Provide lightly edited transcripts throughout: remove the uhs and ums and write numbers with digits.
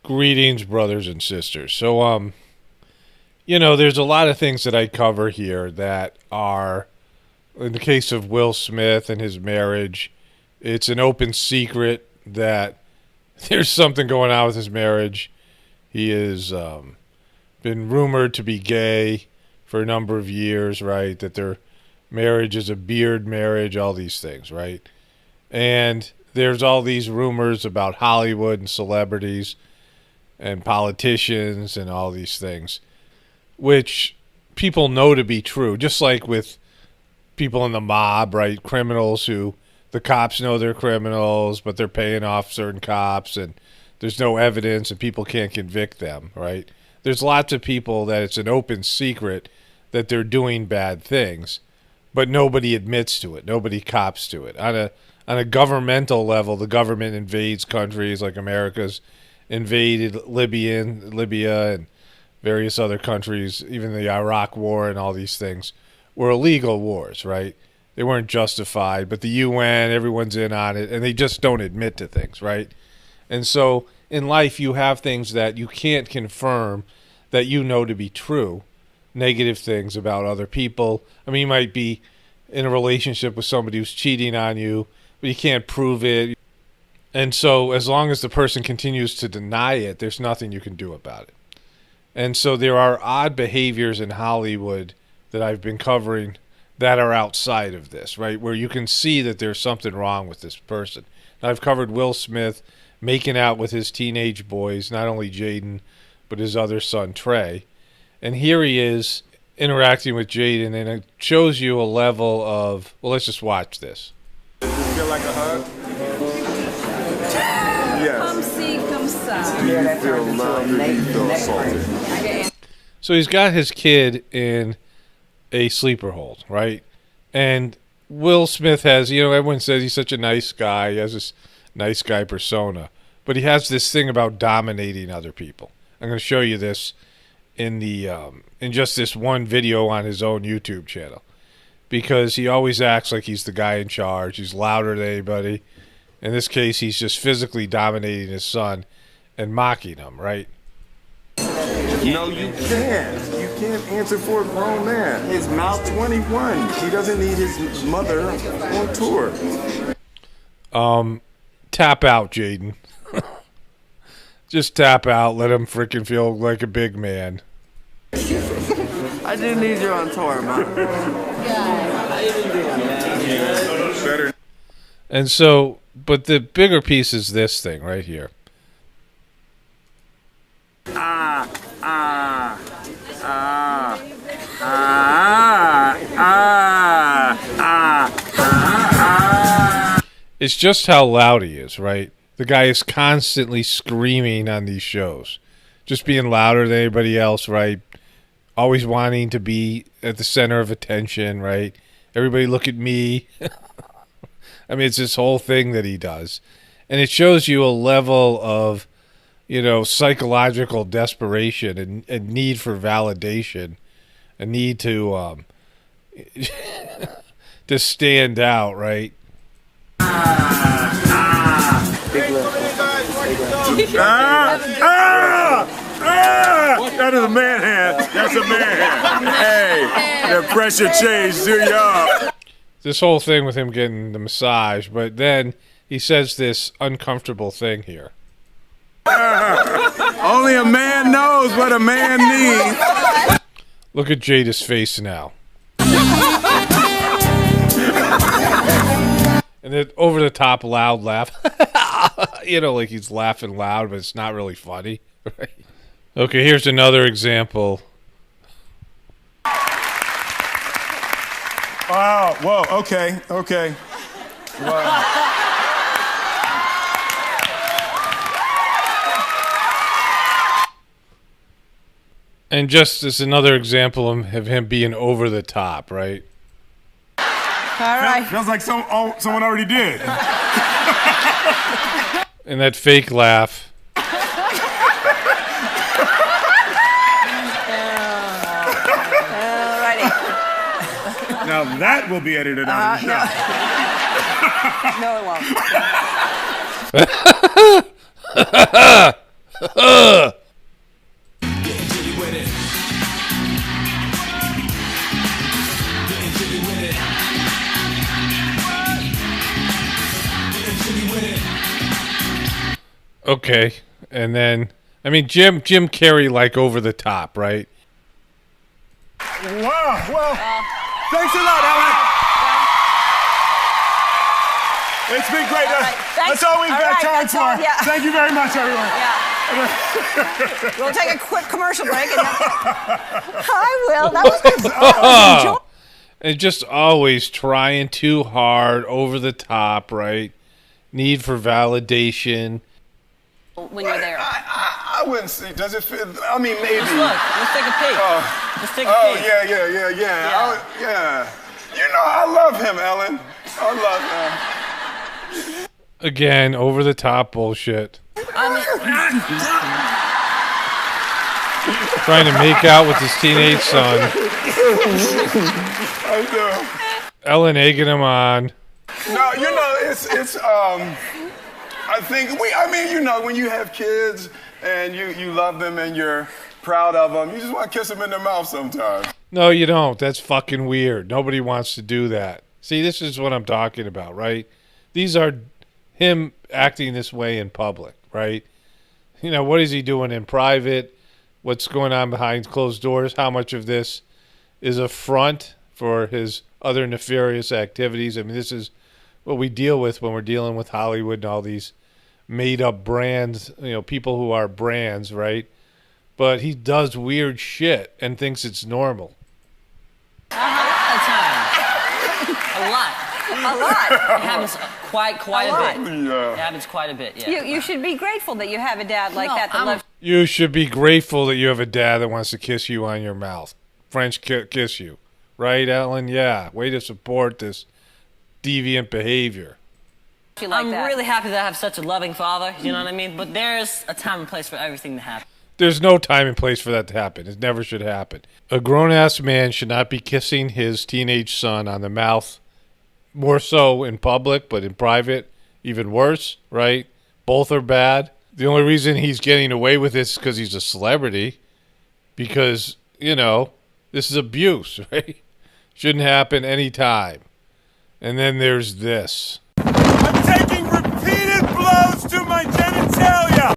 Greetings, brothers and sisters. So, there's a lot of things that I cover here that are, in the case of Will Smith and his marriage, it's an open secret that there's something going on with his marriage. He has been rumored to be gay for a number of years, right? That their marriage is a beard marriage, all these things, right? And there's all these rumors about Hollywood and celebrities and politicians and all these things, which people know to be true, just like with people in the mob, right? Criminals who the cops know they're criminals, but they're paying off certain cops and there's no evidence and people can't convict them, right? There's lots of people that it's an open secret that they're doing bad things, but nobody admits to it. Nobody cops to it. On a governmental level, the government invades countries like America's invaded Libya and various other countries, even the Iraq War and all these things were illegal wars, right? They weren't justified, but the UN, everyone's in on it, and they just don't admit to things, right? And so in life, you have things that you can't confirm that you know to be true, negative things about other people. I mean, you might be in a relationship with somebody who's cheating on you, but you can't prove it. And so as long as the person continues to deny it, there's nothing you can do about it. And so there are odd behaviors in Hollywood that I've been covering that are outside of this, right? Where you can see that there's something wrong with this person. Now, I've covered Will Smith making out with his teenage boys, not only Jaden, but his other son, Trey. And here he is interacting with Jaden, and it shows you a level of, well, let's just watch this. Does this feel like a hug? Yes. Come see, come saw. Do you feel loved or do you feel assaulted? So he's got his kid in a sleeper hold, right? And Will Smith has, everyone says he's such a nice guy. He has this nice guy persona. But he has this thing about dominating other people. I'm going to show you this in just this one video on his own YouTube channel. Because he always acts like he's the guy in charge. He's louder than anybody. In this case, he's just physically dominating his son and mocking him, right? No, you can't. You can't answer for a grown man. His mouth 21. He doesn't need his mother on tour. Tap out, Jaden. Just tap out. Let him freaking feel like a big man. I do need you on tour, man. Better. And so, but the bigger piece is this thing right here. It's just how loud he is, right? The guy is constantly screaming on these shows. Just being louder than anybody else, right? Always wanting to be at the center of attention, right? Everybody look at me. I mean, it's this whole thing that he does. And it shows you a level of, psychological desperation and need for validation, a need to to stand out, right? That is a man hand. That's a man hand. Hey, the pressure changed to y'all. This whole thing with him getting the massage, but then he says this uncomfortable thing here. Only a man knows what a man needs. Look at Jada's face now. And then over the top loud laugh. Like he's laughing loud, but it's not really funny. Right? Okay, here's another example. Wow. Whoa. Okay. Wow. And just as another example of him being over the top, right? All right. Feels like someone already did. And that fake laugh. Now that will be edited out of the show. No, it won't. Okay, and then I mean Jim Carrey like over the top, right? Wow, well, thanks a lot, Ellen. It's been great. That's all we've got time for. Yeah. Thank you very much, everyone. Yeah. We'll take a quick commercial break. And Hi, Will. That was good. And just always trying too hard, over the top, right? Need for validation. When you're there. I wouldn't say. Does it fit? I mean, maybe. Let's take a peek. Let's take a Oh, peek. yeah. You know, I love him, Ellen. I love him. Again, over the top bullshit. Trying to make out with his teenage son. I do. Ellen egging him on. No, you know, it's I think I mean, you know, when you have kids and you love them and you're proud of them, you just want to kiss them in the mouth sometimes. No, you don't. That's fucking weird. Nobody wants to do that. See, this is what I'm talking about, right? These are him acting this way in public, right? You know, what is he doing in private? What's going on behind closed doors? How much of this is a front for his other nefarious activities? I mean, this is what we deal with when we're dealing with Hollywood and all these made-up brands, you know, people who are brands, right? But he does weird shit and thinks it's normal. A lot. It happens quite a bit. Yeah. It happens quite a bit, yeah. You should be grateful that you have a dad like that loves You should be grateful that you have a dad that wants to kiss you on your mouth. French kiss you. Right, Ellen? Yeah. Way to support this deviant behavior. you like I'm that. really happy that I have such a loving father, you know what I mean? But there's a time and place for everything to happen. There's no time and place for that to happen. It never should happen. A grown-ass man should not be kissing his teenage son on the mouth, more so in public, but in private, even worse, right? Both are bad. The only reason he's getting away with this is because he's a celebrity, because, you know, this is abuse, right? Shouldn't happen any time. And then there's this. I'm taking repeated blows to my genitalia.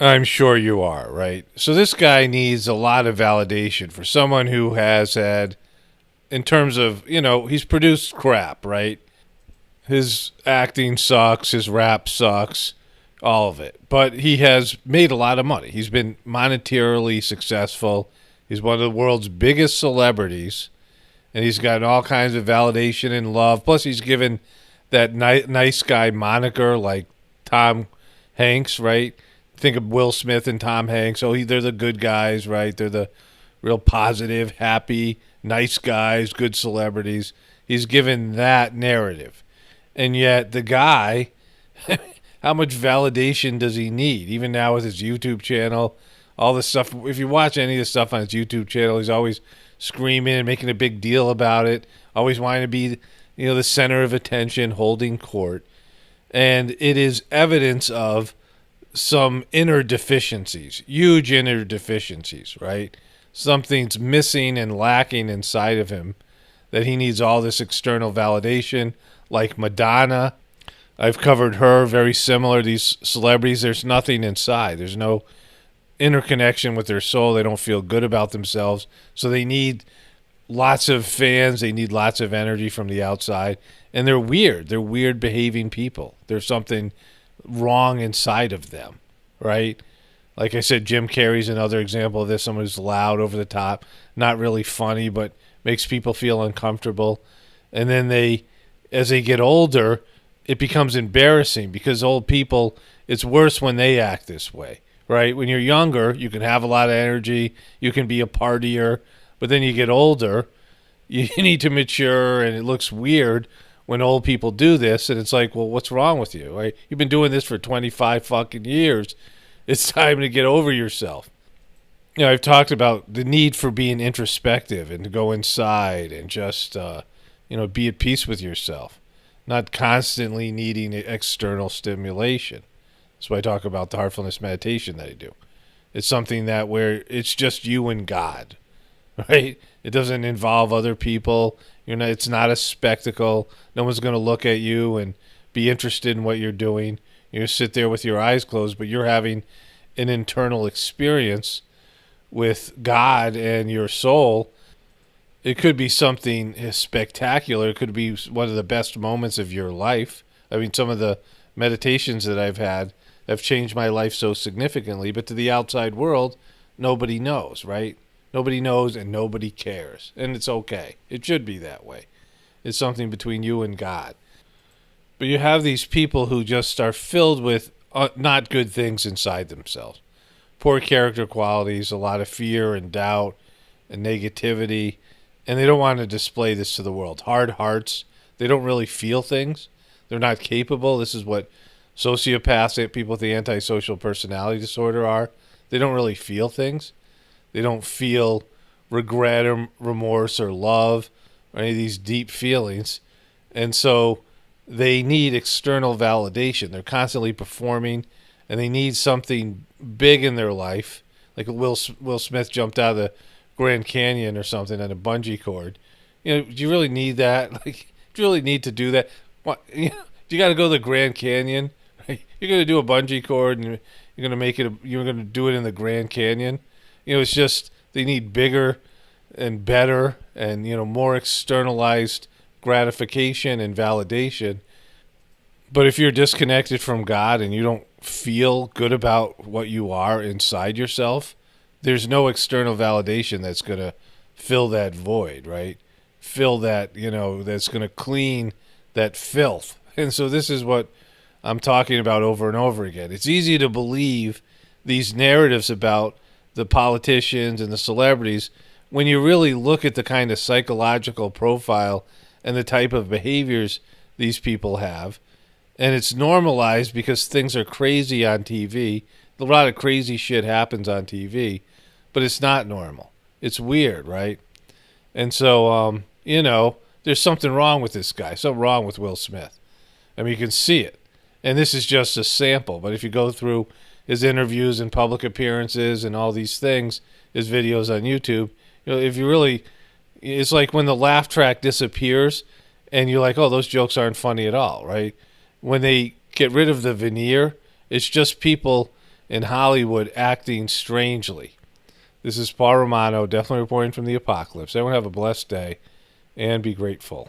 I'm sure you are, right? So this guy needs a lot of validation for someone who has had, in terms of, you know, he's produced crap, right? His acting sucks, his rap sucks, all of it. But he has made a lot of money. He's been monetarily successful. He's one of the world's biggest celebrities, and he's gotten all kinds of validation and love. Plus, he's given that nice guy moniker like Tom Hanks, right? Think of Will Smith and Tom Hanks. Oh, they're the good guys, right? They're the real positive, happy, nice guys, good celebrities. He's given that narrative. And yet the guy, how much validation does he need? Even now with his YouTube channel, all this stuff. If you watch any of the stuff on his YouTube channel, he's always screaming and making a big deal about it, always wanting to be, you know, the center of attention, holding court. And it is evidence of some inner deficiencies, huge inner deficiencies, right? Something's missing and lacking inside of him that he needs all this external validation, like Madonna. I've covered her, very similar. These celebrities, there's nothing inside. There's no interconnection with their soul. They don't feel good about themselves. So they need lots of fans. They need lots of energy from the outside. And they're weird. They're weird behaving people. There's something wrong inside of them, right? Like I said, Jim Carrey's another example of this. Someone who's loud, over the top, not really funny, but makes people feel uncomfortable. And then they, as they get older, it becomes embarrassing because old people, it's worse when they act this way, right? When you're younger, you can have a lot of energy, you can be a partier, but then you get older, you need to mature, and it looks weird when old people do this, and it's like, well, what's wrong with you? Right? You've been doing this for 25 fucking years. It's time to get over yourself. You know, I've talked about the need for being introspective and to go inside and just, you know, be at peace with yourself, not constantly needing external stimulation. That's why I talk about the heartfulness meditation that I do. It's something that where it's just you and God, right? It doesn't involve other people. It's not a spectacle. No one's going to look at you and be interested in what you're doing. You sit there with your eyes closed, but you're having an internal experience with God and your soul. It could be something spectacular. It could be one of the best moments of your life. I mean, some of the meditations that I've had have changed my life so significantly, but to the outside world, nobody knows, right? Nobody knows and nobody cares. And it's okay. It should be that way. It's something between you and God. But you have these people who just are filled with not good things inside themselves. Poor character qualities, a lot of fear and doubt and negativity. And they don't want to display this to the world. Hard hearts. They don't really feel things. They're not capable. This is what sociopaths, people with the antisocial personality disorder are. They don't really feel things. They don't feel regret or remorse or love or any of these deep feelings. And so they need external validation. They're constantly performing, and they need something big in their life. Like Will Smith jumped out of the Grand Canyon or something on a bungee cord. Do you really need that? Like, do you really need to do that? What? Do you got to go to the Grand Canyon? You're going to do a bungee cord, and you're going to make it. You're going to do it in the Grand Canyon. It's just they need bigger and better and more externalized gratification and validation. But if you're disconnected from God and you don't feel good about what you are inside yourself, there's no external validation that's going to fill that void, right? Fill that, that's going to clean that filth. And so this is what I'm talking about over and over again. It's easy to believe these narratives about the politicians and the celebrities when you really look at the kind of psychological profile and the type of behaviors these people have. And it's normalized because things are crazy on TV. A lot of crazy shit happens on TV, but it's not normal. It's weird, right? And so, there's something wrong with this guy, something wrong with Will Smith. I mean, you can see it. And this is just a sample, but if you go through his interviews and public appearances and all these things, his videos on YouTube, if you really, it's like when the laugh track disappears and you're like, oh, those jokes aren't funny at all, right? When they get rid of the veneer, it's just people in Hollywood acting strangely. This is Paul Romano, definitely reporting from the apocalypse. Everyone have a blessed day and be grateful.